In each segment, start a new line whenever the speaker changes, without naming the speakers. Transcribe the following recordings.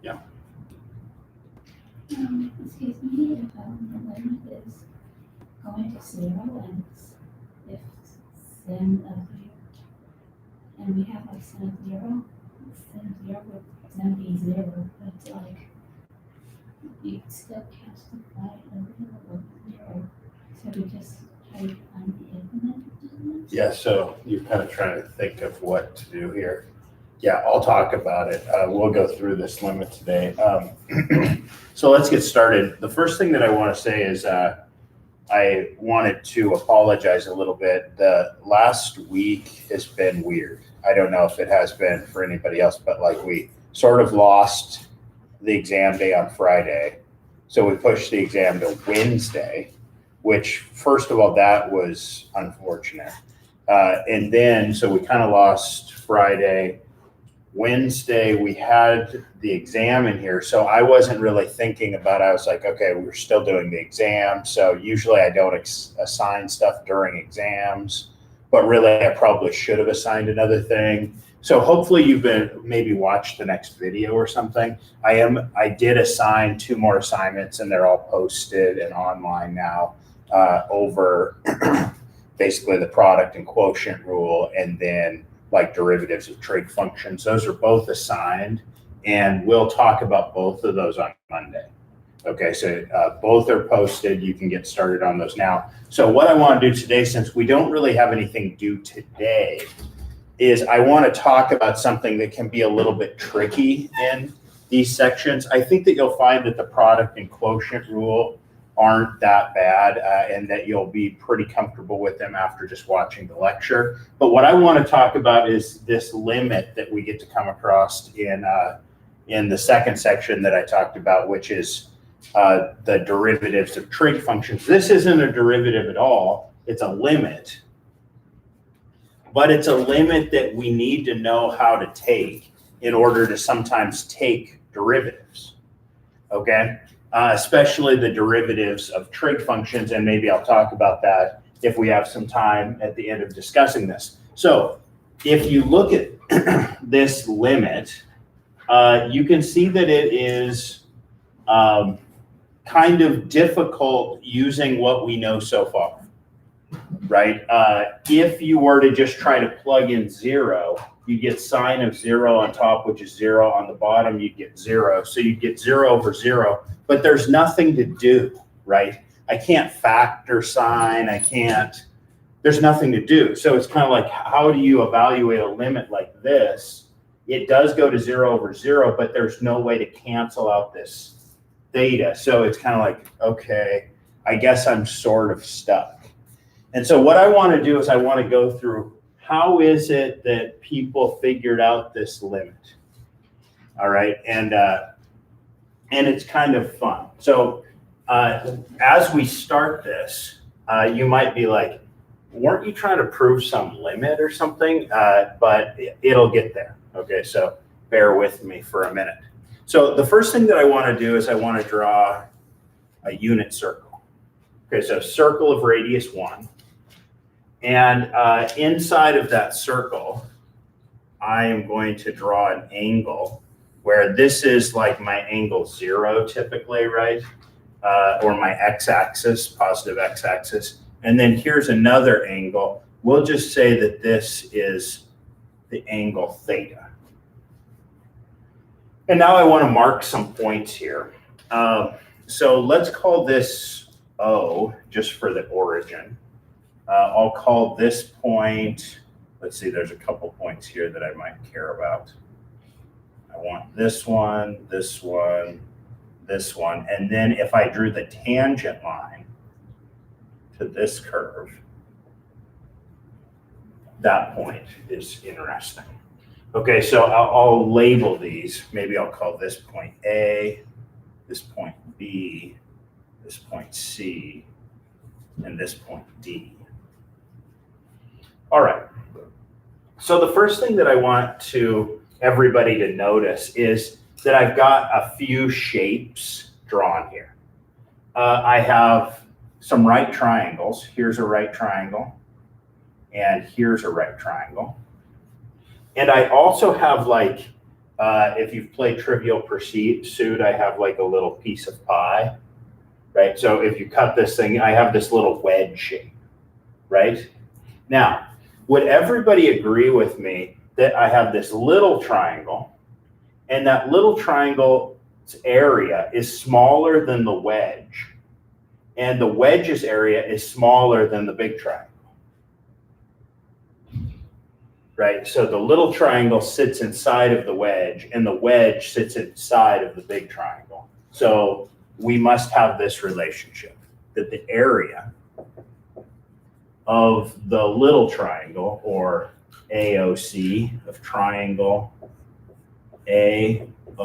Yeah.
Excuse me, if the limit is going to 0 and if sin of and we have like sin of 0 would then be 0, but like you still can't divide over 0. So we just try to find the infinite.
Yeah, so you're kind of trying to think of what to do here. Yeah, I'll talk about it. We'll go through this limit today. So let's get started. The first thing that I want to say is I wanted to apologize a little bit. The last week has been weird. I don't know if it has been for anybody else, but like we sort of lost the exam day on Friday. So we pushed the exam to Wednesday, which first of all, that was unfortunate. And then, so we kind of lost Friday. Wednesday, we had the exam in here. So I wasn't really thinking about it. I was like, okay, we're still doing the exam. So usually I don't assign stuff during exams, but really I probably should have assigned another thing. So hopefully you've been maybe watched the next video or something. I did assign 2 more assignments and they're all posted and online now over basically the product and quotient rule and then like derivatives of trig functions. Those are both assigned and we'll talk about both of those on Monday. Okay, so both are posted. You can get started on those now. So what I want to do today, since we don't really have anything due today, is I want to talk about something that can be a little bit tricky in these sections. I think that you'll find that the product and quotient rule aren't that bad and that you'll be pretty comfortable with them after just watching the lecture. But what I want to talk about is this limit that we get to come across in the second section that I talked about, which is the derivatives of trig functions. This isn't a derivative at all. It's a limit. But it's a limit that we need to know how to take in order to sometimes take derivatives, okay? Especially the derivatives of trig functions, and maybe I'll talk about that if we have some time at the end of discussing this. So if you look at this limit, you can see that it is kind of difficult using what we know so far. Right? If you were to just try to plug in 0, you get sine of 0 on top, which is 0 on the bottom, you get 0. So you get 0 over 0, but there's nothing to do, right? I can't factor sine, there's nothing to do. So it's kind of like, how do you evaluate a limit like this? It does go to 0 over 0, but there's no way to cancel out this theta. So it's kind of like, okay, I guess I'm sort of stuck. And so what I want to do is I want to go through how is it that people figured out this limit. All right. And it's kind of fun. So as we start this, you might be like, weren't you trying to prove some limit or something? But it'll get there. Okay. So bear with me for a minute. So the first thing that I want to do is I want to draw a unit circle. Okay. So circle of radius 1. And inside of that circle, I am going to draw an angle where this is like my angle 0 typically, right? Or my x-axis, positive x-axis. And then here's another angle. We'll just say that this is the angle theta. And now I want to mark some points here. So let's call this O just for the origin. I'll call this point, let's see, there's a couple points here that I might care about. I want this one, this one, this one. And then if I drew the tangent line to this curve, that point is interesting. Okay, so I'll label these. Maybe I'll call this point A, this point B, this point C, and this point D. All right, so the first thing that I want everybody to notice is that I've got a few shapes drawn here. I have some right triangles. Here's a right triangle, and here's a right triangle. And I also have like If you've played Trivial Pursuit, I have like a little piece of pie, right? So if you cut this thing, I have this little wedge shape, right? Now, would everybody agree with me that I have this little triangle, and that little triangle's area is smaller than the wedge, and the wedge's area is smaller than the big triangle? Right, so the little triangle sits inside of the wedge, and the wedge sits inside of the big triangle. So we must have this relationship, that the area of the little triangle, or AOC of triangle AOC,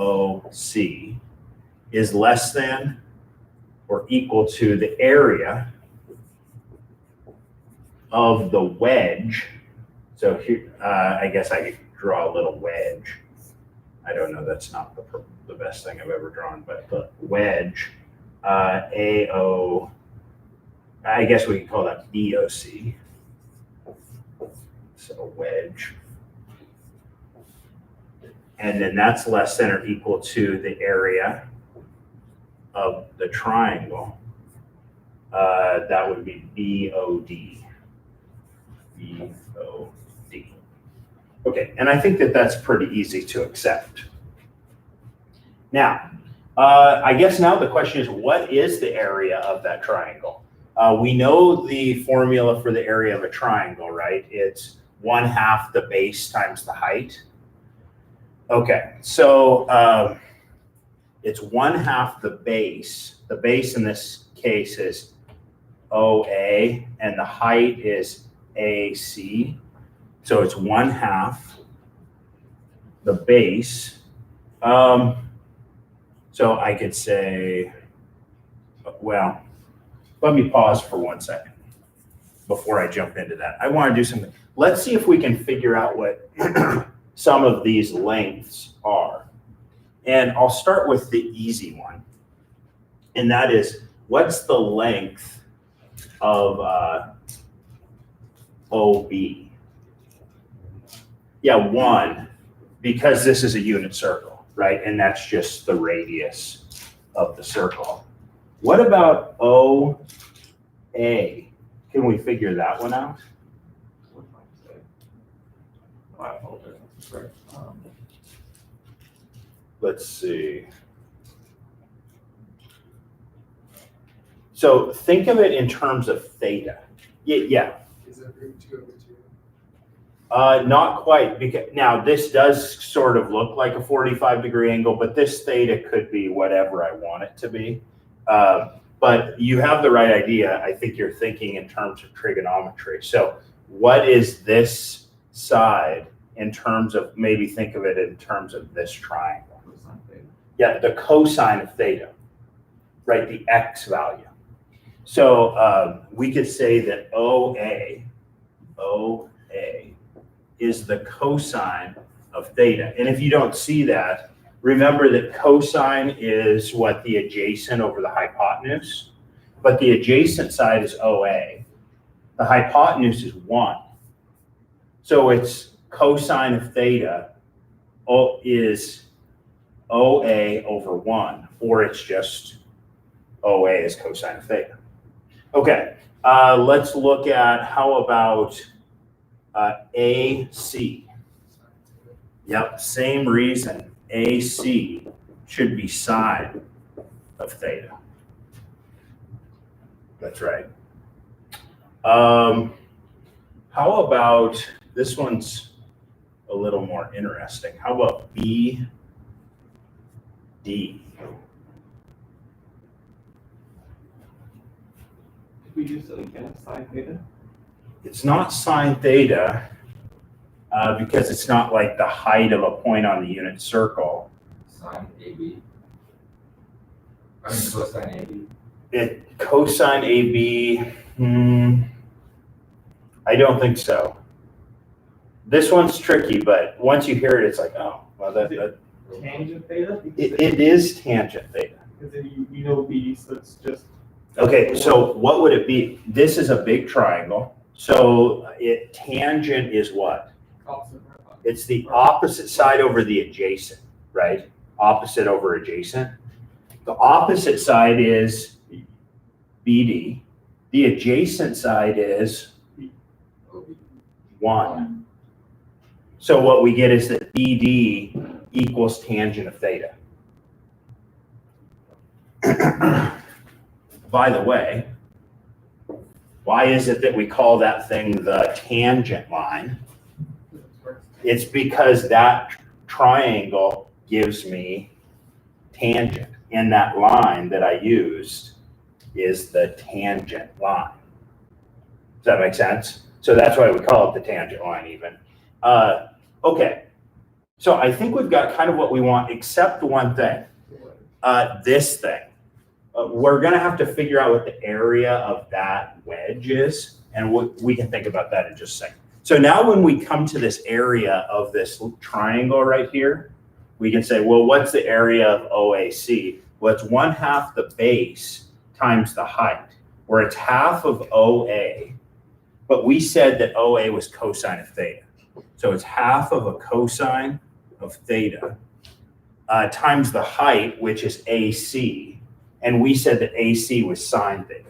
is less than or equal to the area of the wedge. So here, I guess I could draw a little wedge. I don't know, that's not the best thing I've ever drawn, but the wedge, AO, I guess we can call that BOC. So wedge. And then that's less than or equal to the area of the triangle. That would be BOD. BOD. Okay, and I think that that's pretty easy to accept. Now, I guess now the question is, what is the area of that triangle? We know the formula for the area of a triangle, right? It's 1/2 the base times the height. Okay, so it's 1/2 the base. The base in this case is OA, and the height is AC. So it's 1/2 the base. So I could say, well, let me pause for 1 second before I jump into that. I want to do something. Let's see if we can figure out what some of these lengths are. And I'll start with the easy one. And that is, what's the length of OB? Yeah, 1, because this is a unit circle, right? And that's just the radius of the circle. What about OA? Can we figure that one out? Let's see. So think of it in terms of theta. Yeah.
Is that root 2 over 2?
Not quite, because now this does sort of look like a 45-degree angle, but this theta could be whatever I want it to be. But you have the right idea. I think you're thinking in terms of trigonometry. So what is this side in terms of, maybe think of it in terms of this triangle? Yeah, the cosine of theta, right? The x value. So we could say that OA is the cosine of theta. And if you don't see that, remember that cosine is what, the adjacent over the hypotenuse, but the adjacent side is OA. The hypotenuse is 1. So it's cosine of theta is OA over 1, or it's just OA is cosine of theta. Okay, let's look at, how about AC? Yep, same reason. AC should be sine of theta. That's right. How about, this one's a little more interesting. How about BD?
Did we do something kind of sine theta?
It's not sine theta because it's not like the height of a point on the unit circle.
Sine AB. I mean cosine AB.
Cosine AB, I don't think so. This one's tricky, but once you hear it, it's like, oh, well, that
Tangent theta?
it is tangent theta.
Because then you know B, so it's just.
Okay, so what would it be? This is a big triangle. So tangent is what?
Opposite.
It's the opposite side over the adjacent. right? Opposite over adjacent. The opposite side is BD. The adjacent side is
OB.
1. So what we get is that BD equals tangent of theta. By the way, why is it that we call that thing the tangent line? It's because that triangle gives me tangent, and that line that I used is the tangent line. Does that make sense? So that's why we call it the tangent line even. Okay, so I think we've got kind of what we want, except one thing, this thing. We're gonna have to figure out what the area of that wedge is, and we can think about that in just a second. So now when we come to this area of this triangle right here, we can say, well, what's the area of OAC? Well, it's 1/2 the base times the height, where it's half of OA, but we said that OA was cosine of theta. So it's half of a cosine of theta times the height, which is AC, and we said that AC was sine theta.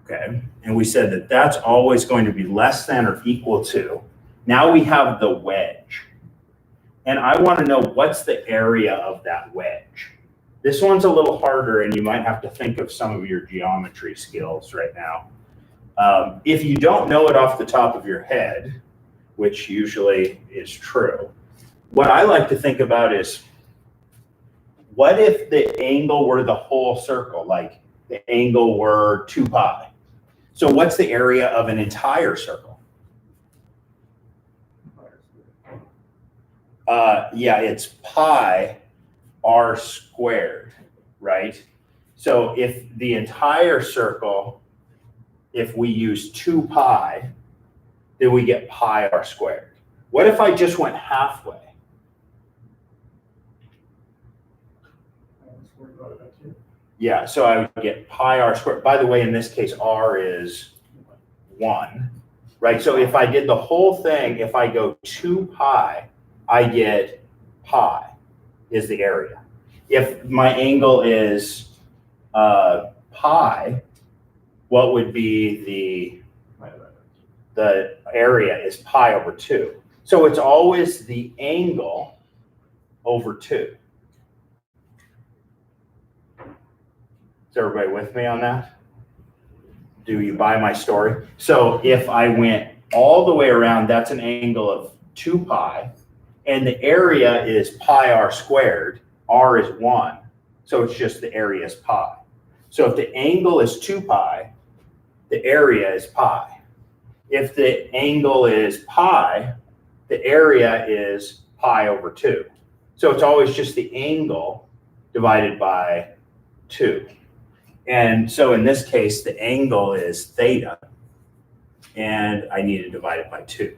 Okay, and we said that that's always going to be less than or equal to. Now we have the wedge. And I want to know what's the area of that wedge. This one's a little harder, and you might have to think of some of your geometry skills right now. If you don't know it off the top of your head, which usually is true, what I like to think about is, what if the angle were the whole circle, like the angle were 2 pi? So what's the area of an entire circle? Yeah, it's pi r squared, right? So if the entire circle, if we use 2 pi, then we get pi r squared. What if I just went halfway? Yeah, so I would get pi r squared. By the way, in this case, r is 1, right? So if I did the whole thing, if I go 2 pi, I get pi is the area. If my angle is pi, what would be the area is pi over 2. So it's always the angle over 2. Is everybody with me on that? Do you buy my story? So if I went all the way around, that's an angle of 2 pi, and the area is pi r squared. R is 1, so it's just the area is pi. So if the angle is 2 pi, the area is pi. If the angle is pi, the area is pi over 2. So it's always just the angle divided by 2. And so in this case, the angle is theta, and I need to divide it by 2.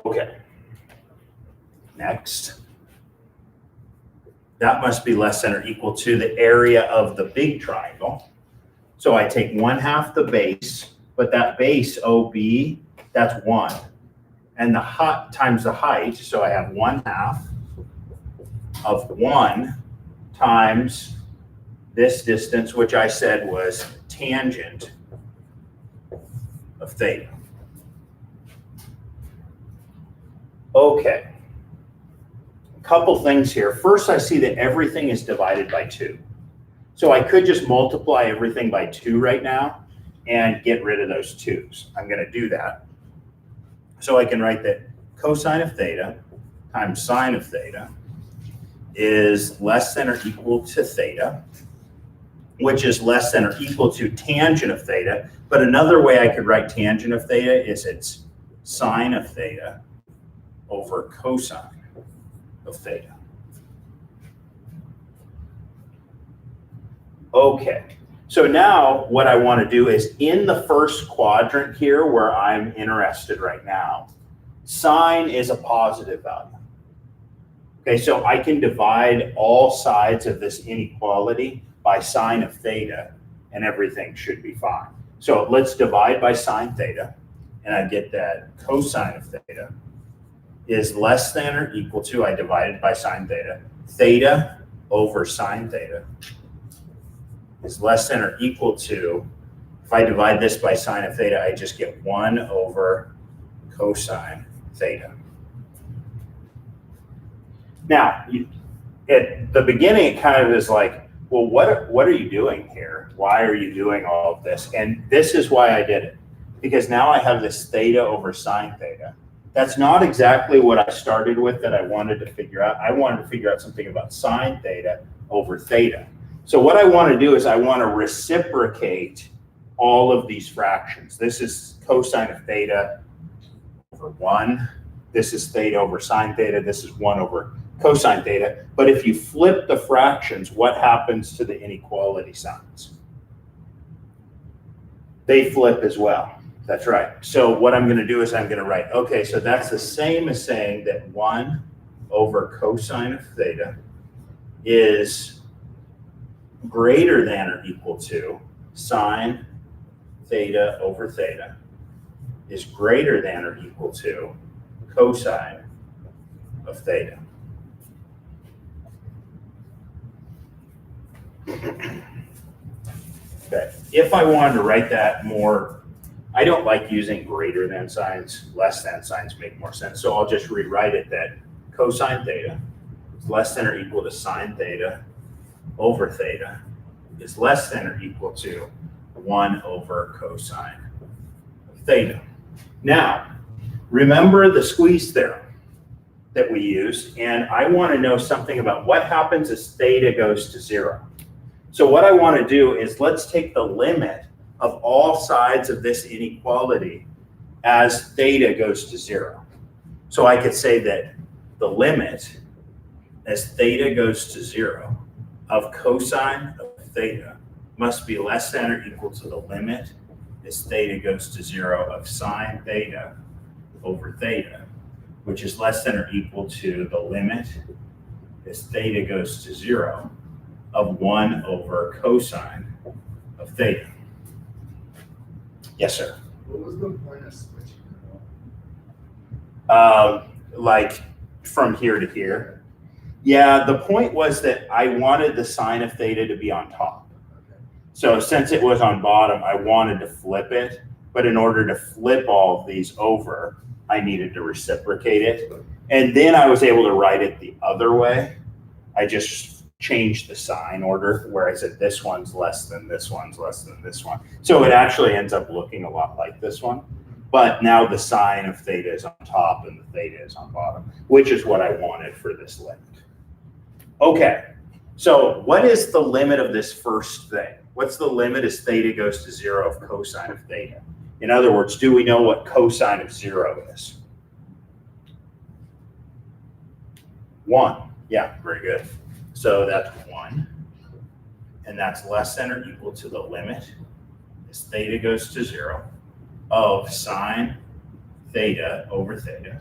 Okay. Next. That must be less than or equal to the area of the big triangle. So I take 1/2 the base, but that base OB, that's 1. And the height times the height, so I have 1/2 of 1 times this distance, which I said was tangent of theta. Okay. A couple things here. First, I see that everything is divided by 2. So I could just multiply everything by 2 right now and get rid of those 2's. I'm going to do that. So I can write that cosine of theta times sine of theta is less than or equal to theta, which is less than or equal to tangent of theta. But another way I could write tangent of theta is it's sine of theta over cosine of theta. Okay, so now what I want to do is in the first quadrant here where I'm interested right now, sine is a positive value. Okay, so I can divide all sides of this inequality by sine of theta and everything should be fine. So let's divide by sine theta, and I get that cosine of theta is less than or equal to, I divided by sine theta, theta over sine theta is less than or equal to, if I divide this by sine of theta, I just get 1 over cosine theta. Now, at the beginning, it kind of is like, well, what are you doing here? Why are you doing all of this? And this is why I did it. Because now I have this theta over sine theta. That's not exactly what I started with that I wanted to figure out. I wanted to figure out something about sine theta over theta. So what I want to do is I want to reciprocate all of these fractions. This is cosine of theta over 1. This is theta over sine theta. This is 1 over cosine theta. But if you flip the fractions, what happens to the inequality signs? They flip as well. That's right. So what I'm going to do is I'm going to write, okay, so that's the same as saying that 1 over cosine of theta is greater than or equal to sine theta over theta is greater than or equal to cosine of theta. Okay, if I wanted to write that more, I don't like using greater than signs, less than signs make more sense. So I'll just rewrite it that cosine theta is less than or equal to sine theta over theta is less than or equal to 1 over cosine of theta. Now, remember the squeeze theorem that we used, and I want to know something about what happens as theta goes to 0. So what I want to do is let's take the limit of all sides of this inequality as theta goes to 0. So I could say that the limit as theta goes to 0 of cosine of theta must be less than or equal to the limit as theta goes to 0 of sine theta over theta, which is less than or equal to the limit as theta goes to 0 of 1 over cosine of theta. Yes, sir.
What was the point of switching it all?
Like from here to here. Yeah, the point was that I wanted the sine of theta to be on top.
Okay.
So since it was on bottom, I wanted to flip it. But in order to flip all of these over, I needed to reciprocate it. And then I was able to write it the other way. I just changed the sign order where I said this one's less than this one's less than this one. So it actually ends up looking a lot like this one. But now the sine of theta is on top and the theta is on bottom, which is what I wanted for this limit. Okay, so what is the limit of this first thing? What's the limit as theta goes to 0 of cosine of theta? In other words, do we know what cosine of 0 is? 1. Yeah, very good. So that's 1. And that's less than or equal to the limit as theta goes to 0 of sine theta over theta,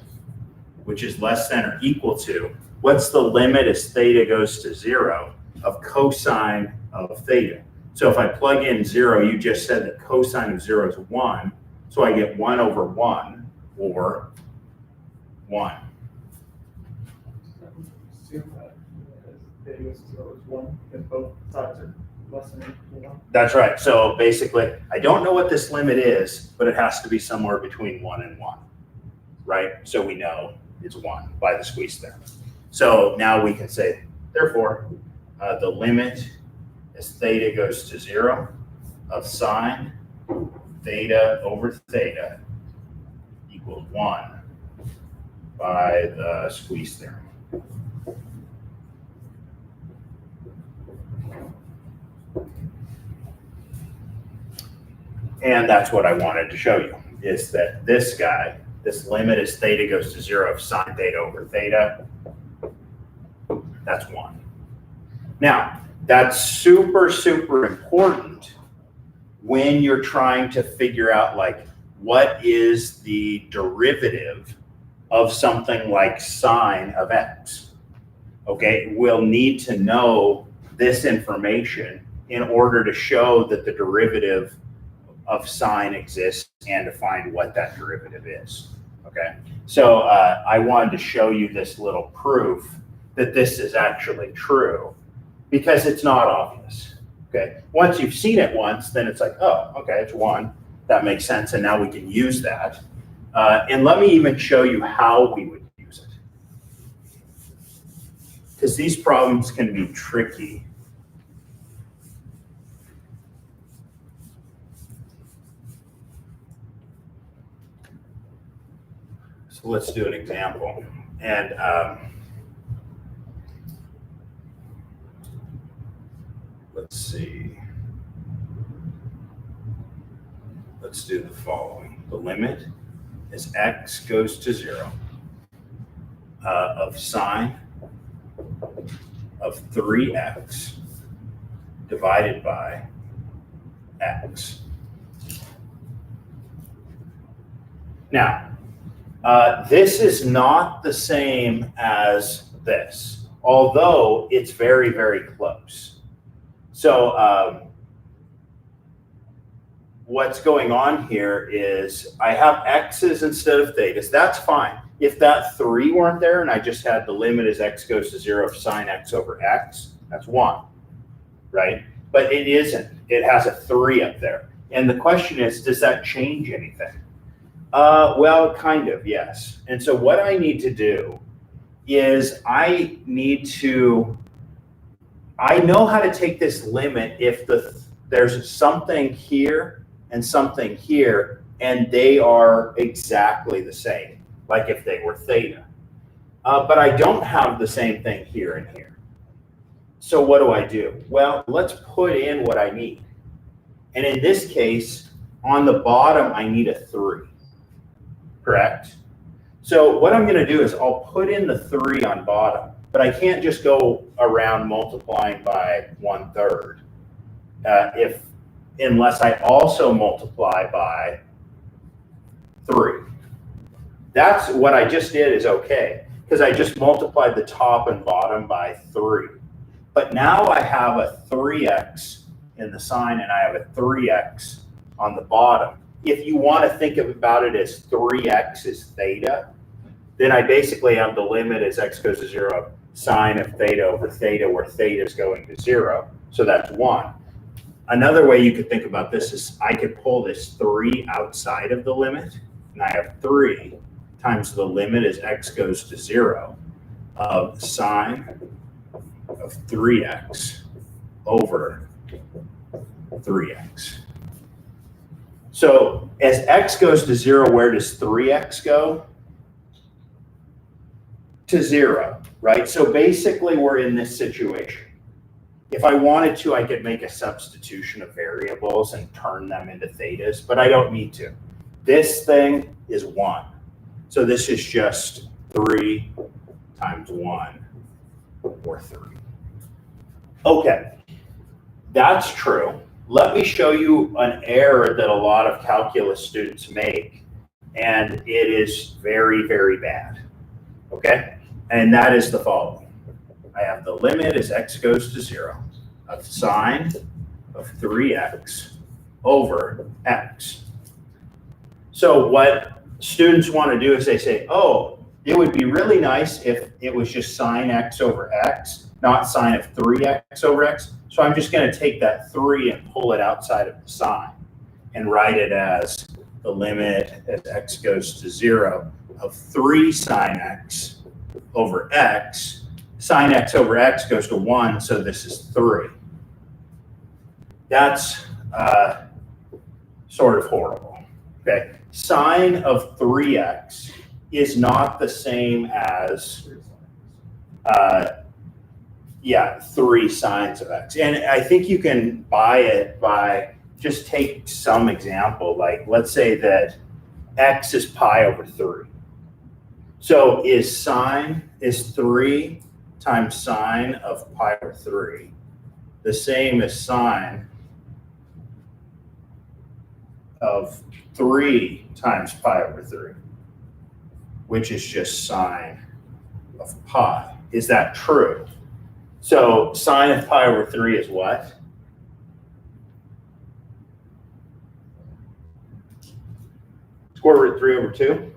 which is less than or equal to, what's the limit as theta goes to 0 of cosine of theta? So if I plug in 0, you just said that cosine of 0 is 1. So I get 1 over 1 or 1.
Assume that theta goes to 0 is 1, because both sides are less than or equal to 1.
That's right. So basically, I don't know what this limit is, but it has to be somewhere between 1 and 1, right? So we know it's 1 by the squeeze theorem. So now we can say, therefore, the limit as theta goes to 0 of sine theta over theta equals 1 by the squeeze theorem. And that's what I wanted to show you, is that this guy, this limit as theta goes to 0 of sine theta over theta, that's 1. Now, that's super, super important when you're trying to figure out, like, what is the derivative of something like sine of x. Okay, we'll need to know this information in order to show that the derivative of sine exists and to find what that derivative is, okay? So I wanted to show you this little proof that this is actually true because it's not obvious, okay? Once you've seen it once, then it's like, oh, okay, it's 1. That makes sense, and now we can use that. And let me even show you how we would use it. Because these problems can be tricky. So let's do an example. And let's see. Let's do the following. The limit is x goes to 0 of sine of 3x divided by x. Now, this is not the same as this, although it's very, very close. So what's going on here is I have x's instead of thetas. That's fine. If that 3 weren't there and I just had the limit as x goes to 0 of sine x over x, that's 1, right? But it isn't. It has a 3 up there. And the question is, does that change anything? Well, kind of, yes. And so what I need to do is I know how to take this limit if there's something here and something here, and they are exactly the same, like if they were theta. But I don't have the same thing here and here. So what do? Well, let's put in what I need. And in this case, on the bottom, I need a 3. Correct? So what I'm going to do is I'll put in the 3 on bottom, but I can't just go around multiplying by 1/3 unless I also multiply by 3. That's what I just did is okay, because I just multiplied the top and bottom by 3. But now I have a 3x in the sine and I have a 3x on the bottom. If you want to think about it as 3x is theta, then I basically have the limit as x goes to 0 sine of theta over theta, where theta is going to 0. So that's 1. Another way you could think about this is I could pull this 3 outside of the limit, and I have 3 times the limit as x goes to 0 of sine of 3x over 3x. So as x goes to 0, where does 3x go? To 0, right? So basically we're in this situation. If I wanted to, I could make a substitution of variables and turn them into thetas, but I don't need to. This thing is 1. So this is just 3 times 1 or 3. Okay, that's true. Let me show you an error that a lot of calculus students make, and it is very, very bad, okay? And that is the following. I have the limit as x goes to 0 of sine of 3x over x. So what students want to do is they say, oh, it would be really nice if it was just sine x over x, not sine of 3x over x. So I'm just going to take that 3 and pull it outside of the sine and write it as the limit as x goes to 0 of 3 sine x over x. Sine x over x goes to 1, so this is 3. That's sort of horrible. Okay, sine of 3x is not the same as 3 sines of x. And I think you can buy it by just take some example, like let's say that x is pi over 3. So is 3 times sine of pi over 3 the same as sine of 3 times pi over 3, which is just sine of pi? Is that true? So sine of pi over 3 is what? square root 3 over 2,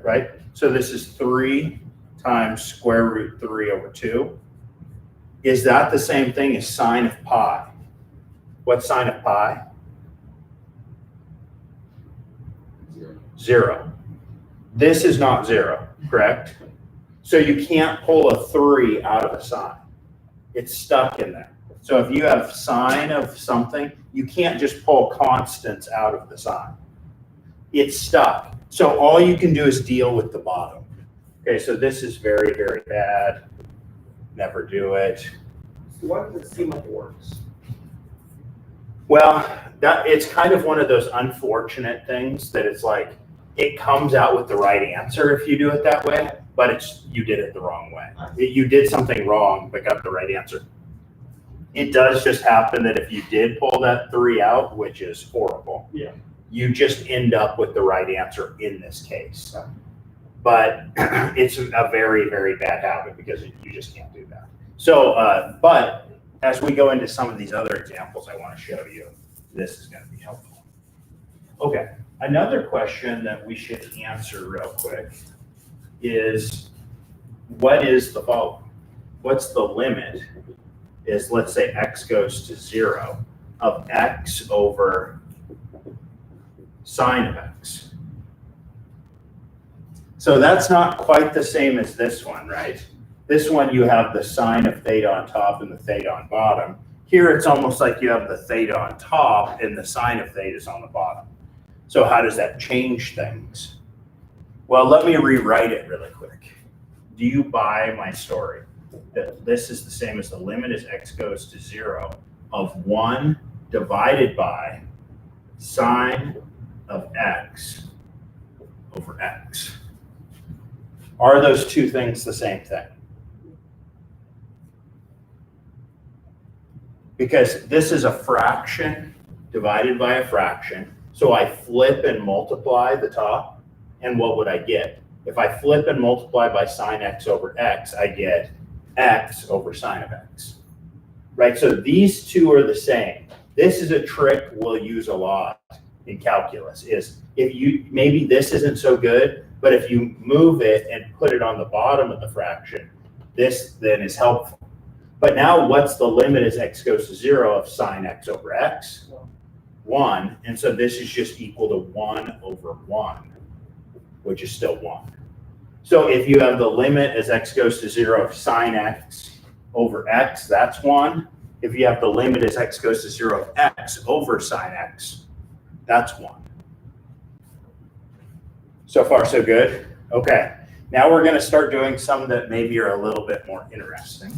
right? So this is 3 times square root 3 over 2. Is that the same thing as sine of pi? What's sine of pi?
0.
0. This is not 0, correct? So you can't pull a 3 out of a sine. It's stuck in there. So if you have sine of something, you can't just pull constants out of the sine. It's stuck. So all you can do is deal with the bottom. Okay, so this is very, very bad. Never do it.
So why does it seem like it works?
Well, it's kind of one of those unfortunate things that it's like, it comes out with the right answer if you do it that way, but you did it the wrong way. You did something wrong, but got the right answer. It does just happen that if you did pull that 3 out, which is horrible,
Yeah.
you just end up with the right answer in this case. But it's a very, very bad habit because you just can't do that. So, but as we go into some of these other examples I want to show you, this is going to be helpful. Okay, another question that we should answer real quick is, what is the following? What's the limit is, let's say x goes to 0 of x over sine of x. So that's not quite the same as this one, right? This one you have the sine of theta on top and the theta on bottom. Here it's almost like you have the theta on top and the sine of theta is on the bottom. So how does that change things? Well, let me rewrite it really quick. Do you buy my story that this is the same as the limit as x goes to 0 of 1 divided by sine of x over x? Are those two things the same thing? Because this is a fraction divided by a fraction. So I flip and multiply the top, and what would I get? If I flip and multiply by sine x over x, I get x over sine of x, right? So these two are the same. This is a trick we'll use a lot in calculus, is if you, maybe this isn't so good, but if you move it and put it on the bottom of the fraction, this then is helpful. But now what's the limit as x goes to 0 of sine x over x? 1. And so this is just equal to 1 over 1, which is still 1. So if you have the limit as x goes to 0 of sine x over x, that's 1. If you have the limit as x goes to 0 of x over sine x, that's 1. So far, so good? Okay. Now we're going to start doing some that maybe are a little bit more interesting.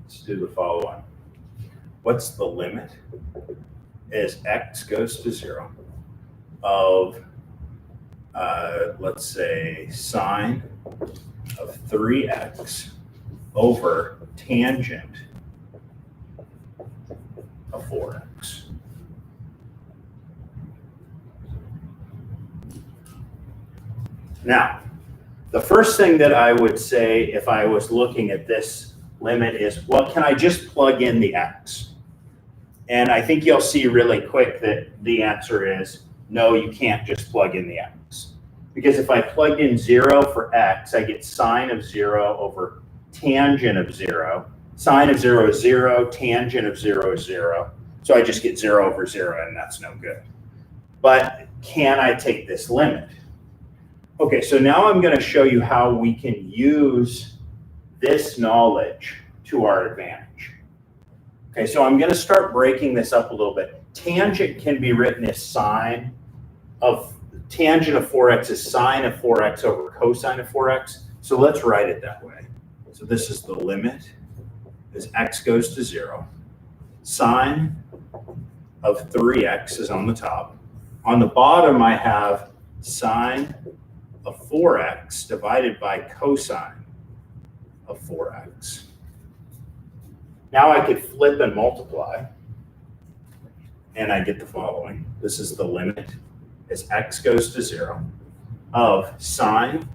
Let's do the following. What's the limit as x goes to 0 of, let's say, sine of 3x over tangent of 4x? Now, the first thing that I would say if I was looking at this limit is, well, can I just plug in the x? And I think you'll see really quick that the answer is, no, you can't just plug in the x. Because if I plug in 0 for x, I get sine of 0 over tangent of 0. Sine of 0 is 0, tangent of 0 is 0. So I just get 0 over 0, and that's no good. But can I take this limit? Okay, so now I'm going to show you how we can use this knowledge to our advantage. Okay, so I'm going to start breaking this up a little bit. Tangent can be written as sine of, tangent of 4x is sine of 4x over cosine of 4x. So let's write it that way. So this is the limit as x goes to 0. Sine of 3x is on the top. On the bottom, I have sine of 4x divided by cosine of 4x. Now I could flip and multiply, and I get the following. This is the limit as x goes to 0 of sine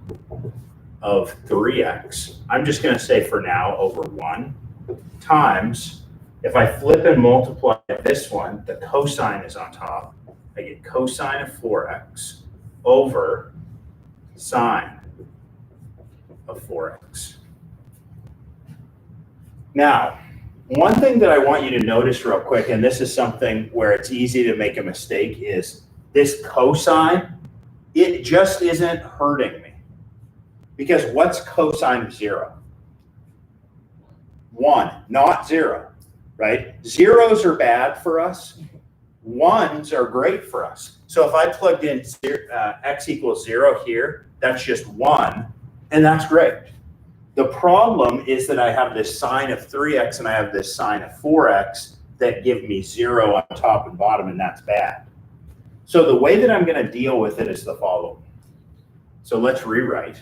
of 3x, I'm just going to say for now over 1 times, if I flip and multiply this one, the cosine is on top. I get cosine of 4x over sine of 4x. Now, one thing that I want you to notice real quick, and this is something where it's easy to make a mistake, is this cosine, it just isn't hurting me. Because what's cosine of 0? 1, not 0, right? Zeros are bad for us. 1s are great for us. So if I plugged in x equals 0 here, that's just 1, and that's great. The problem is that I have this sine of 3x and I have this sine of 4x that give me 0 on top and bottom, and that's bad. So the way that I'm going to deal with it is the following. So let's rewrite.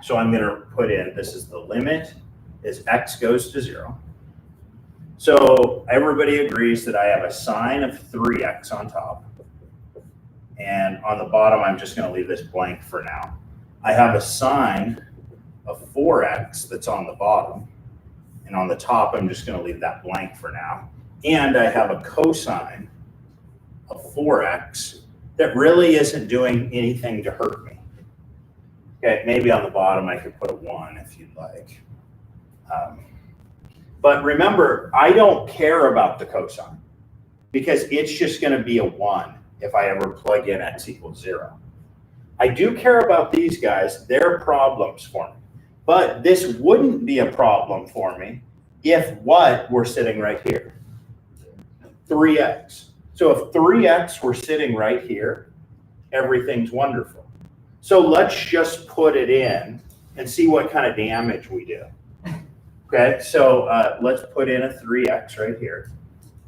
So I'm going to put in, this is the limit as x goes to 0. So everybody agrees that I have a sine of 3x on top. And on the bottom, I'm just going to leave this blank for now. I have a sine of 4x that's on the bottom. And on the top, I'm just going to leave that blank for now. And I have a cosine of 4x that really isn't doing anything to hurt me. Okay, maybe on the bottom I could put a 1 if you'd like. But remember, I don't care about the cosine because it's just going to be a 1 if I ever plug in x equals 0. I do care about these guys. They're problems for me. But this wouldn't be a problem for me if what were sitting right here? 3x. So if 3x were sitting right here, everything's wonderful. So let's just put it in and see what kind of damage we do. Okay, so let's put in a 3x right here.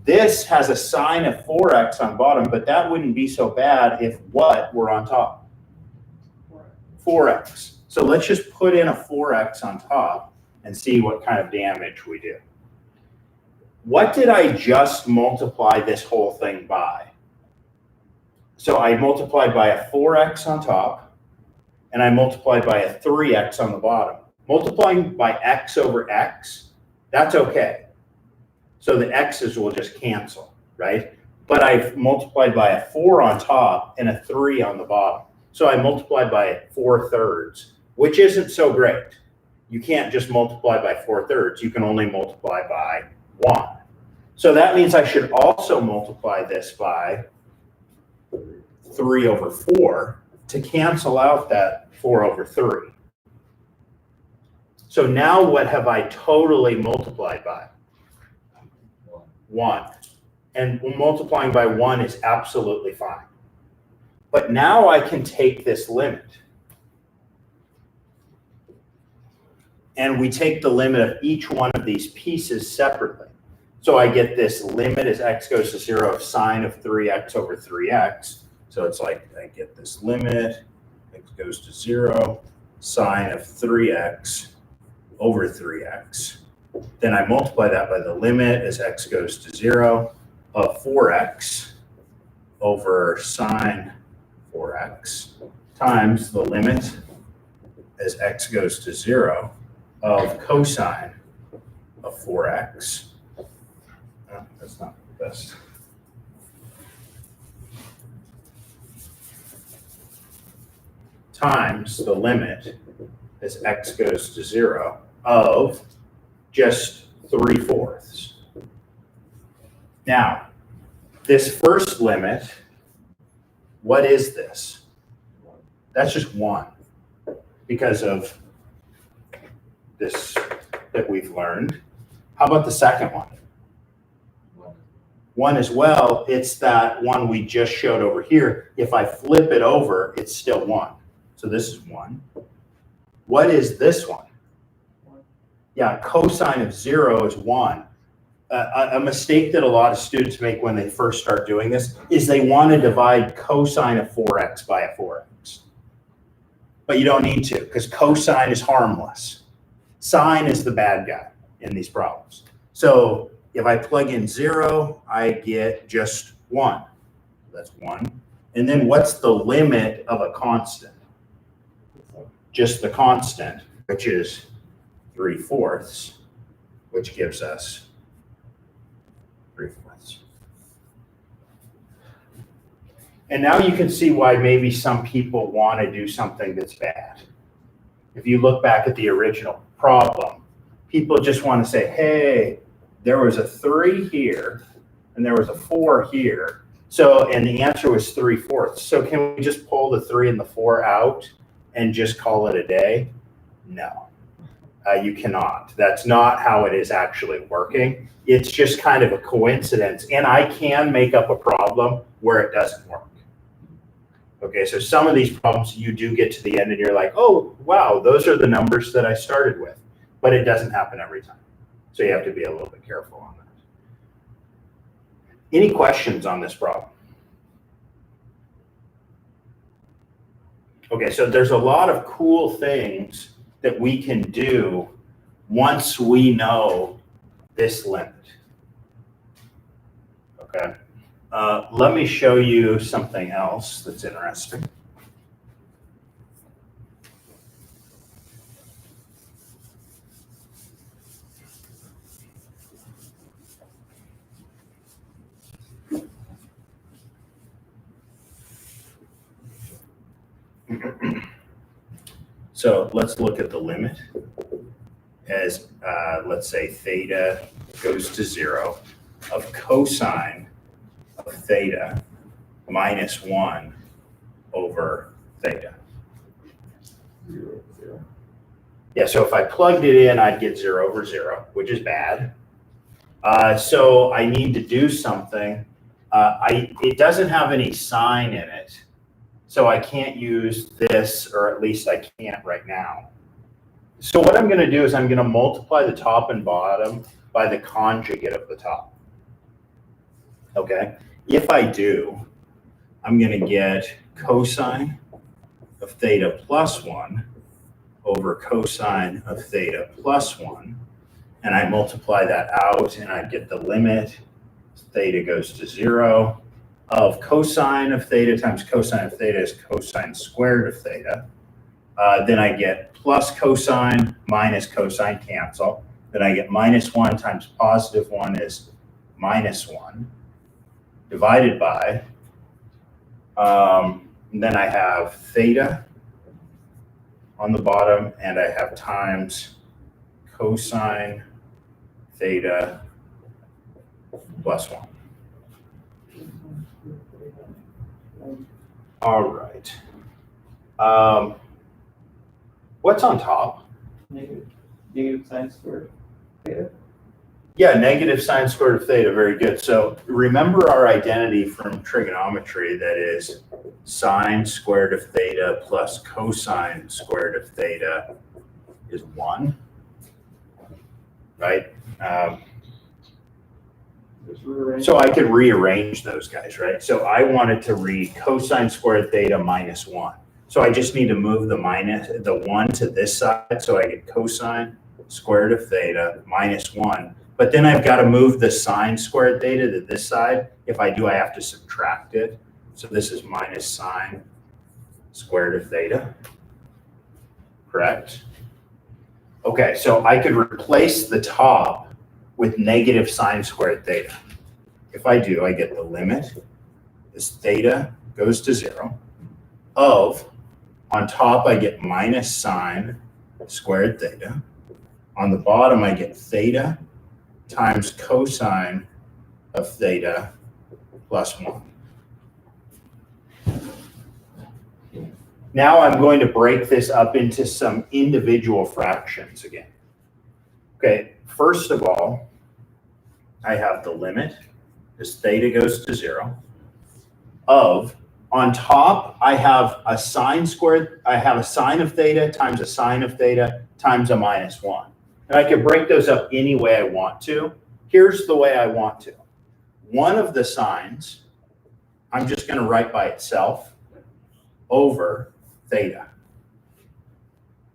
This has a sine of 4x on bottom, but that wouldn't be so bad if what were on top? 4x. So let's just put in a 4x on top and see what kind of damage we do. What did I just multiply this whole thing by? So I multiplied by a 4x on top, and I multiplied by a 3x on the bottom. Multiplying by x over x, that's okay. So the x's will just cancel, right? But I've multiplied by a 4 on top and a 3 on the bottom. So I multiplied by 4/3, which isn't so great. You can't just multiply by 4/3. You can only multiply by 1. So that means I should also multiply this by 3 over 4 to cancel out that 4 over 3. So now what have I totally multiplied by? 1. And multiplying by 1 is absolutely fine. But now I can take this limit. And we take the limit of each one of these pieces separately. So I get this limit as x goes to 0 of sine of 3x over 3x. So it's like I get this limit, x goes to 0, sine of 3x over 3x. Then I multiply that by the limit as x goes to 0 of 4x over sine 4x times the limit as x goes to 0 of cosine of 4x. Oh, that's not the best. Times the limit as x goes to 0 of just 3/4. Now, this first limit, what is this? That's just 1 because of this that we've learned. How about the second one? 1 as well. It's that one we just showed over here. If I flip it over, it's still 1. So this is 1. What is this one? Yeah, cosine of 0 is 1. A mistake that a lot of students make when they first start doing this is they want to divide cosine of 4x by a 4x. But you don't need to because cosine is harmless. Sine is the bad guy in these problems. So if I plug in 0, I get just 1. That's 1. And then what's the limit of a constant? just the constant, which is 3/4, which gives us 3/4. And now you can see why maybe some people want to do something that's bad. If you look back at the original problem, people just want to say, hey, there was a 3 here and there was a 4 here. So, and the answer was 3/4. So can we just pull the 3 and the 4 out and just call it a day? No, you cannot. That's not how it is actually working. It's just kind of a coincidence. And I can make up a problem where it doesn't work. Okay, so some of these problems you do get to the end and you're like, oh, wow, those are the numbers that I started with. But it doesn't happen every time. So you have to be a little bit careful on that. Any questions on this problem? Okay, so there's a lot of cool things that we can do once we know this limit. Okay. Let me show you something else that's interesting. So let's look at the limit as, let's say, theta goes to 0 of cosine of theta minus 1 over theta.
0, 0.
Yeah, so if I plugged it in, I'd get 0 over 0, which is bad. So I need to do something. It doesn't have any sign in it, so I can't use this, or at least I can't right now. So what I'm going to do is I'm going to multiply the top and bottom by the conjugate of the top. Okay, if I do, I'm going to get cosine of theta plus 1 over cosine of theta plus 1, and I multiply that out and I get the limit, theta goes to 0, of cosine of theta times cosine of theta is cosine squared of theta. Then I get plus cosine minus cosine cancel. Then I get minus 1 times positive 1 is minus 1 divided by, then I have theta on the bottom, and I have times cosine theta plus 1. All right. What's on top?
Negative sine squared theta.
Yeah, negative sine squared of theta. Very good. So remember our identity from trigonometry, that is sine squared of theta plus cosine squared of theta is 1, right?
Just rearrange.
So I could rearrange those guys, right? So I wanted to read cosine squared theta minus 1. So I just need to move the 1 to this side, so I get cosine squared of theta minus 1. But then I've got to move the sine squared theta to this side. If I do, I have to subtract it. So this is minus sine squared of theta, correct? Okay, so I could replace the top with negative sine squared theta. If I do, I get the limit as theta goes to 0 of, on top I get minus sine squared theta. On the bottom I get theta times cosine of theta plus 1. Now I'm going to break this up into some individual fractions again. Okay, first of all, I have the limit as theta goes to 0 of, on top I have a sine squared, I have a sine of theta times a sine of theta times a minus 1. And I can break those up any way I want to. Here's the way I want to. One of the sines, I'm just going to write by itself over theta.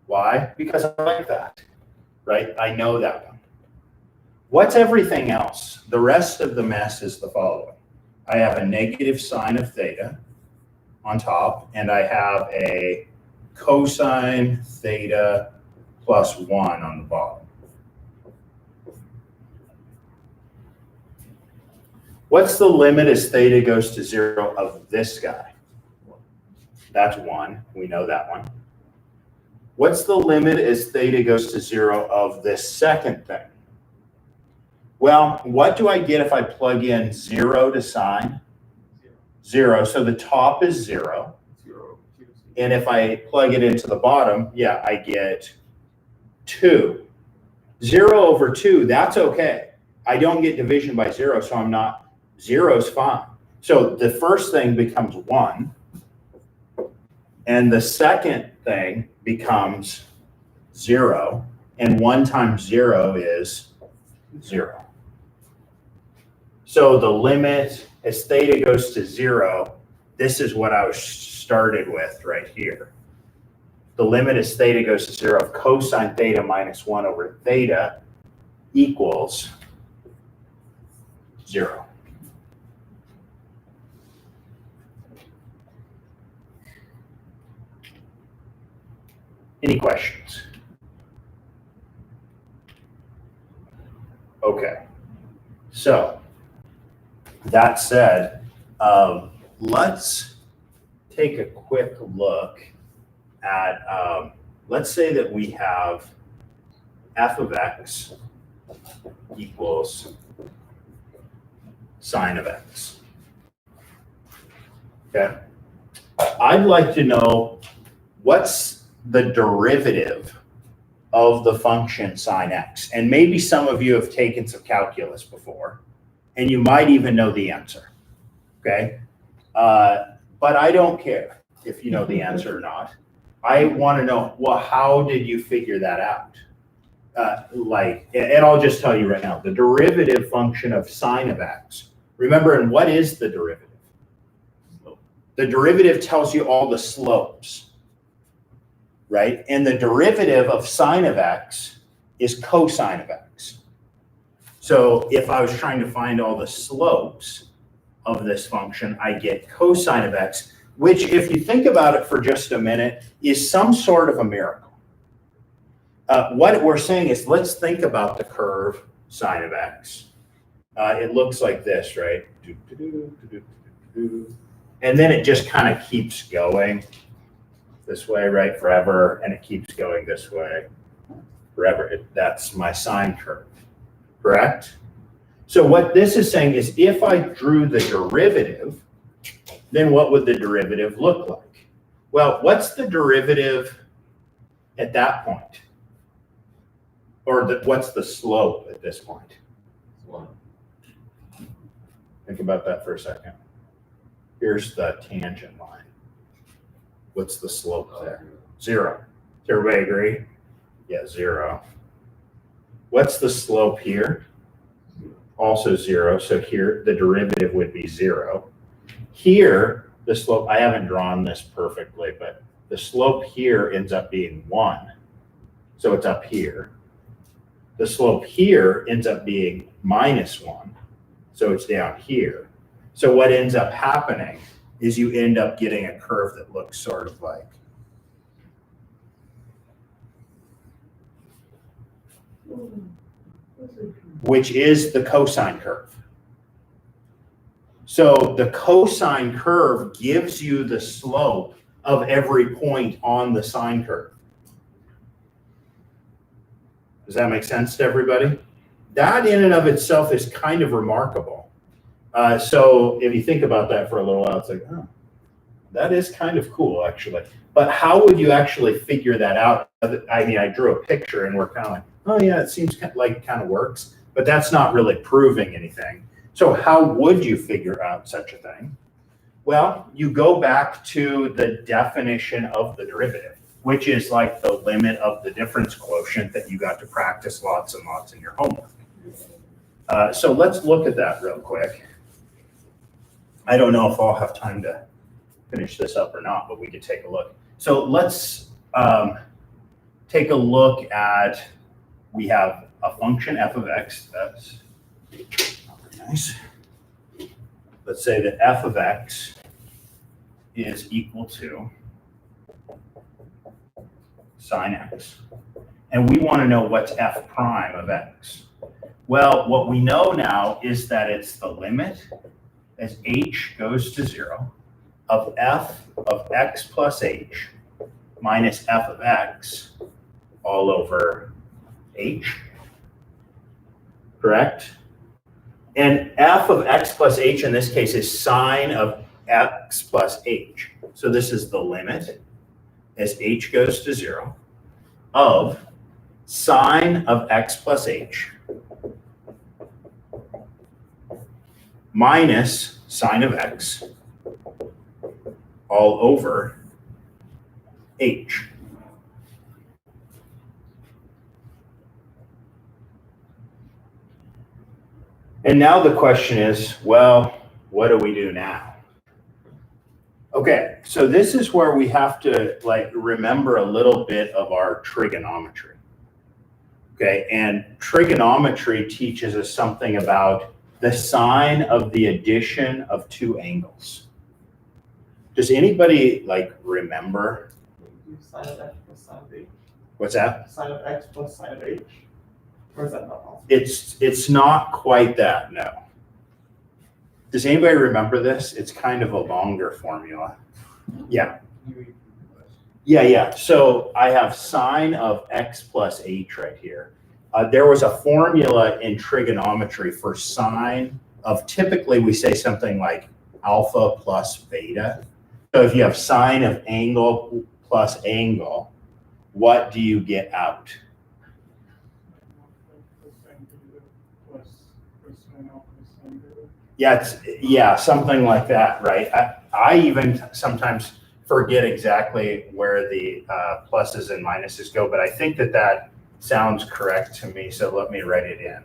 Why? Because I like that, right? I know that one. What's everything else? The rest of the mess is the following. I have a negative sine of theta on top, and I have a cosine theta plus 1 on the bottom. What's the limit as theta goes to 0 of this guy? That's 1. We know that one. What's the limit as theta goes to 0 of this second thing? Well, what do I get if I plug in 0 to sine? 0. So the top is 0. And if I plug it into the bottom, yeah, I get 2. 0 over 2, that's okay. I don't get division by 0, so I'm not, 0 is fine. So the first thing becomes 1. And the second thing becomes 0. And 1 times 0 is 0. So the limit as theta goes to 0, this is what I was started with right here. The limit as theta goes to 0 of cosine theta minus 1 over theta equals 0. Any questions? Okay. So that said, let's take a quick look at, let's say that we have f of x equals sine of x. Okay. I'd like to know what's the derivative of the function sine x. And maybe some of you have taken some calculus before, and you might even know the answer. Okay. But I don't care if you know the answer or not. I want to know, well, how did you figure that out? And I'll just tell you right now, the derivative function of sine of x. Remember, and what is the derivative? The derivative tells you all the slopes, right? And the derivative of sine of x is cosine of x. So if I was trying to find all the slopes of this function, I get cosine of x, which, if you think about it for just a minute, is some sort of a miracle. What we're saying is, let's think about the curve sine of x. It looks like this, right? And then it just kind of keeps going this way, right, forever, and it keeps going this way forever. That's my sine curve, correct? So what this is saying is, if I drew the derivative, then what would the derivative look like? Well, what's the derivative at that point? Or what's the slope at this point?
1.
Think about that for a second. Here's the tangent line. What's the slope there? 0. Does everybody agree? Yeah, 0. What's the slope here? Also 0. So here, the derivative would be 0. Here, the slope, I haven't drawn this perfectly, but the slope here ends up being 1. So it's up here. The slope here ends up being minus 1. So it's down here. So what ends up happening is you end up getting a curve that looks sort of like, which is the cosine curve. So the cosine curve gives you the slope of every point on the sine curve. Does that make sense to everybody? That in and of itself is kind of remarkable. So if you think about that for a little while, it's like, oh, that is kind of cool, actually. But how would you actually figure that out? I mean, I drew a picture and we're kind of like, oh yeah, it seems like it kind of works, but that's not really proving anything. So how would you figure out such a thing? Well, you go back to the definition of the derivative, which is like the limit of the difference quotient that you got to practice lots and lots in your homework. So let's look at that real quick. I don't know if I'll have time to finish this up or not, but we could take a look. So let's take a look at, we have a function f of x, that's not very nice. Let's say that f of x is equal to sine x. And we want to know what's f prime of x. Well, what we know now is that it's the limit as h goes to 0 of f of x plus h minus f of x all over h, correct? And f of x plus h in this case is sine of x plus h. So this is the limit as h goes to 0 of sine of x plus h minus sine of x all over h. And now the question is, well, what do we do now? Okay, so this is where we have to remember a little bit of our trigonometry. Okay, and trigonometry teaches us something about the sine of the addition of two angles. Does anybody remember?
Sine of x plus sine of h.
What's that?
Sine of x plus sine of h. Or is that not possible?
It's not quite that, no. Does anybody remember this? It's kind of a longer formula. Yeah. Yeah. So I have sine of x plus h right here. There was a formula in trigonometry for sine of, typically we say something like alpha plus beta. So if you have sine of angle plus angle, what do you get out? Yeah, something like that, right? I even sometimes forget exactly where the pluses and minuses go, but I think that sounds correct to me, so let me write it in.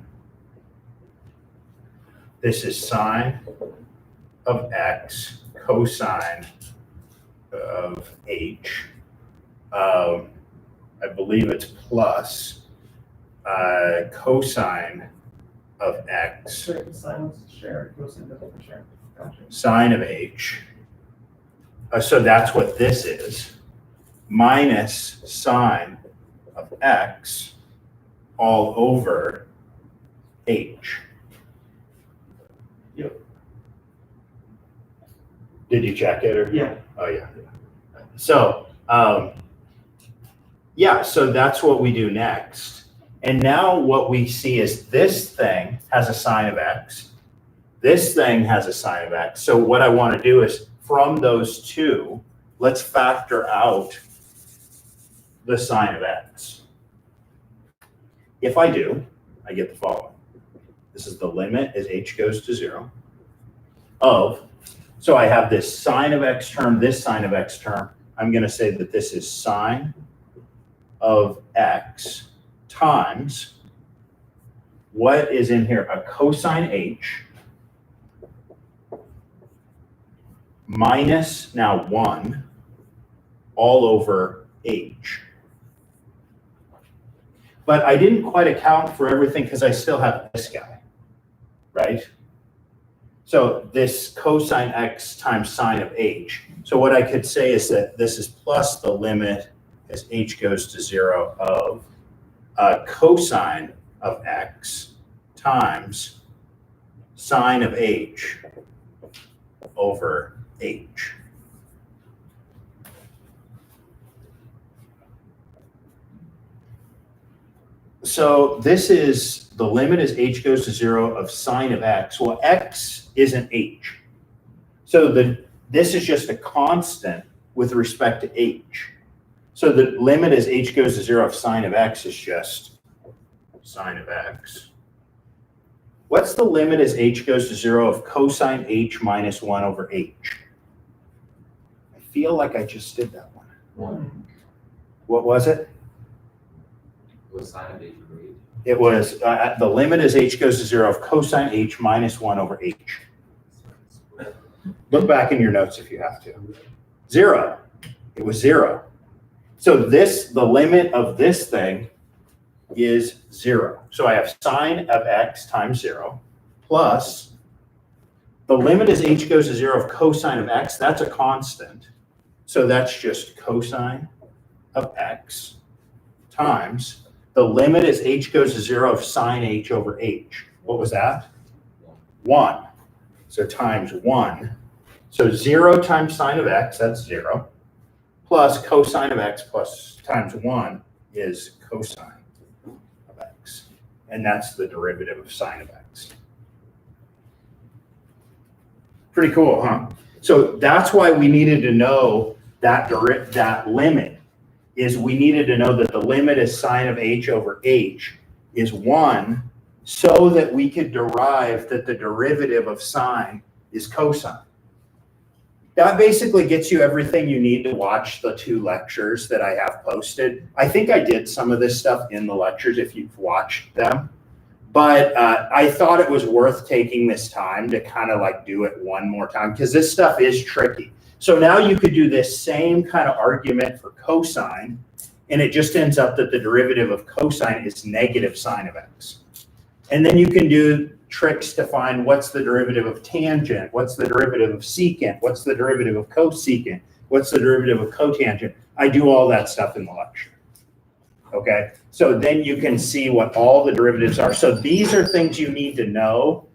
This is sine of x cosine of h. I believe it's plus cosine of x.
Sure, the sine was shared, cosine doesn't share. Gotcha.
Sine of h. So that's what this is. Minus sine of x all over h.
Yep.
Did you check it? Or?
Yeah.
Oh, yeah. So, so that's what we do next. And now what we see is this thing has a sine of x. This thing has a sine of x. So what I want to do is from those two, let's factor out the sine of x. If I do, I get the following. This is the limit as h goes to 0 of, so I have this sine of x term, this sine of x term. I'm going to say that this is sine of x times, what is in here? A cosine h minus now 1 all over h. But I didn't quite account for everything because I still have this guy, right? So this cosine x times sine of h. So what I could say is that this is plus the limit as h goes to 0 of cosine of x times sine of h over h. So this is the limit as h goes to 0 of sine of x. Well, x isn't h. So this is just a constant with respect to h. So the limit as h goes to 0 of sine of x is just sine of x. What's the limit as h goes to 0 of cosine h minus 1 over h? I feel like I just did that one.
1.
What was it?
Was sine of h over h?
It was the limit as h goes to 0 of cosine h minus 1 over h. Look back in your notes if you have to. 0. It was 0. So the limit of this thing is 0. So I have sine of x times 0 plus the limit as h goes to 0 of cosine of x. That's a constant. So that's just cosine of x times, the limit as h goes to 0 of sine h over h. What was that? 1. So times 1. So 0 times sine of x, that's 0, plus cosine of x plus times 1 is cosine of x. And that's the derivative of sine of x. Pretty cool, huh? So that's why we needed to know that limit, is we needed to know that the limit is sine of h over h is 1, so that we could derive that the derivative of sine is cosine. That basically gets you everything you need to watch the 2 lectures that I have posted. I think I did some of this stuff in the lectures if you've watched them, but I thought it was worth taking this time to kind of like do it one more time, because this stuff is tricky. So now you could do this same kind of argument for cosine, and it just ends up that the derivative of cosine is negative sine of x. And then you can do tricks to find what's the derivative of tangent, what's the derivative of secant, what's the derivative of cosecant, what's the derivative of cotangent. I do all that stuff in the lecture. Okay, so then you can see what all the derivatives are. So these are things you need to know.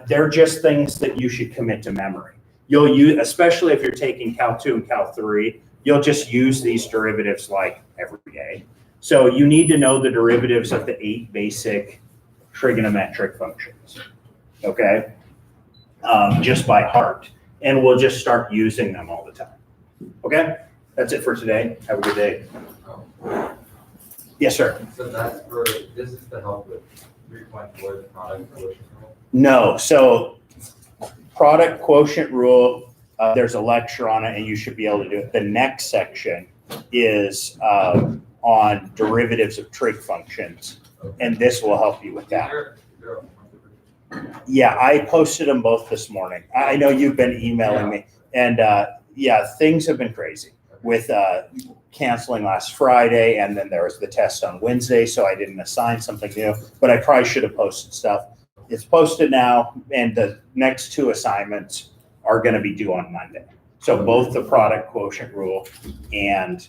They're just things that you should commit to memory. You'll use, especially if you're taking Cal 2 and Cal 3, you'll just use these derivatives like every day. So you need to know the derivatives of the 8 basic trigonometric functions, okay? Just by heart. And we'll just start using them all the time. Okay? That's it for today. Have a good day. Yes, sir.
So that's for, this is to help with 3.4, the product quotient rule?
No, so product quotient rule, there's a lecture on it and you should be able to do it. The next section is on derivatives of trig functions, and this will help you with that. Yeah, I posted them both this morning. I know you've been emailing me, and yeah, things have been crazy with canceling last Friday, and then there was the test on Wednesday, so I didn't assign something new, but I probably should have posted stuff. It's posted now, and the next 2 assignments are going to be due on Monday. So both the product quotient rule and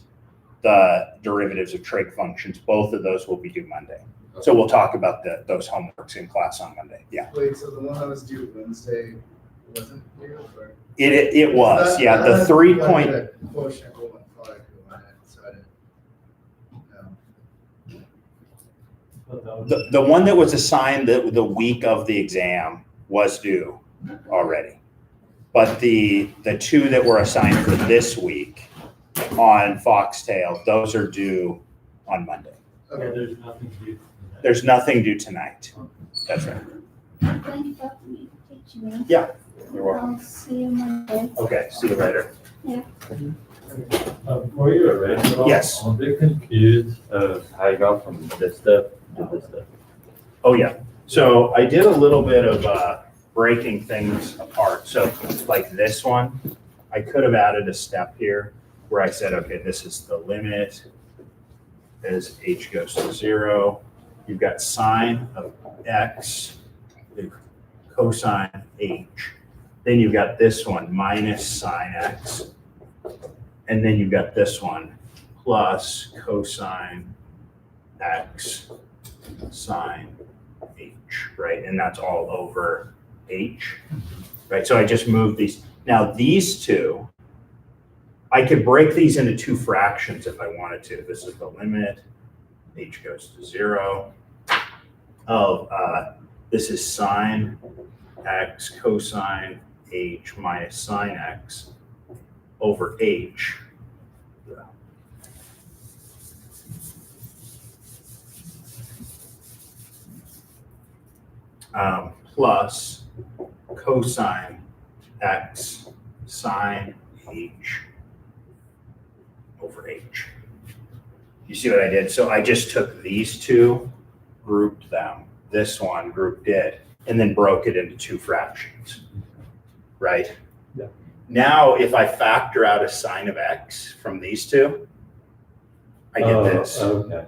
the derivatives of trig functions, both of those will be due Monday. So we'll talk about those homeworks in class on Monday. Yeah.
Wait, so the one that was due Wednesday wasn't due? Or?
It was, yeah. The 3 point.
Quotient rule and product rule, so I didn't know.
The one that was assigned the week of the exam was due already. But the 2 that were assigned for this week on Foxtail, those are due on Monday.
Okay.
There's nothing due.
There's nothing due tonight. That's right.
Thank you for teaching me.
Yeah, you're welcome.
I'll see you Monday.
Okay, see you later.
Before you were ready,
Yes.
I'm a bit confused of how you got from this step to this step.
Oh, yeah. So I did a little bit of breaking things apart. So like this one, I could have added a step here where I said, okay, this is the limit as h goes to 0. You've got sine of x, cosine h. Then you've got this one minus sine x. And then you've got this one plus cosine x sine h, right? And that's all over h, right? So I just moved these. Now these 2, I could break these into 2 fractions if I wanted to. This is the limit, h goes to 0 of, this is sine x cosine h minus sine x over h. Plus cosine x sine h over h. You see what I did? So I just took these 2, grouped them, this one grouped it, and then broke it into 2 fractions, right?
Yeah.
Now, if I factor out a sine of x from these 2, I get this.
Okay.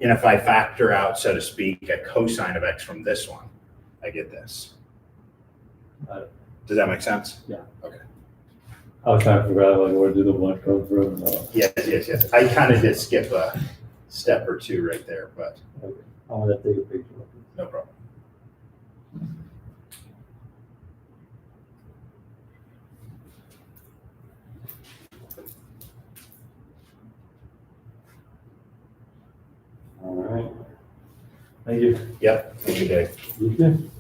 And if I factor out, so to speak, a cosine of x from this one, I get this. Does that make sense?
Yeah.
Okay.
I was trying to figure out like where did the 1 come from?
Yes. I kind of did skip step or two right there, but
I'm gonna take a picture of it.
no problem.
All right. Thank you.
Yep, have a good day.
You too.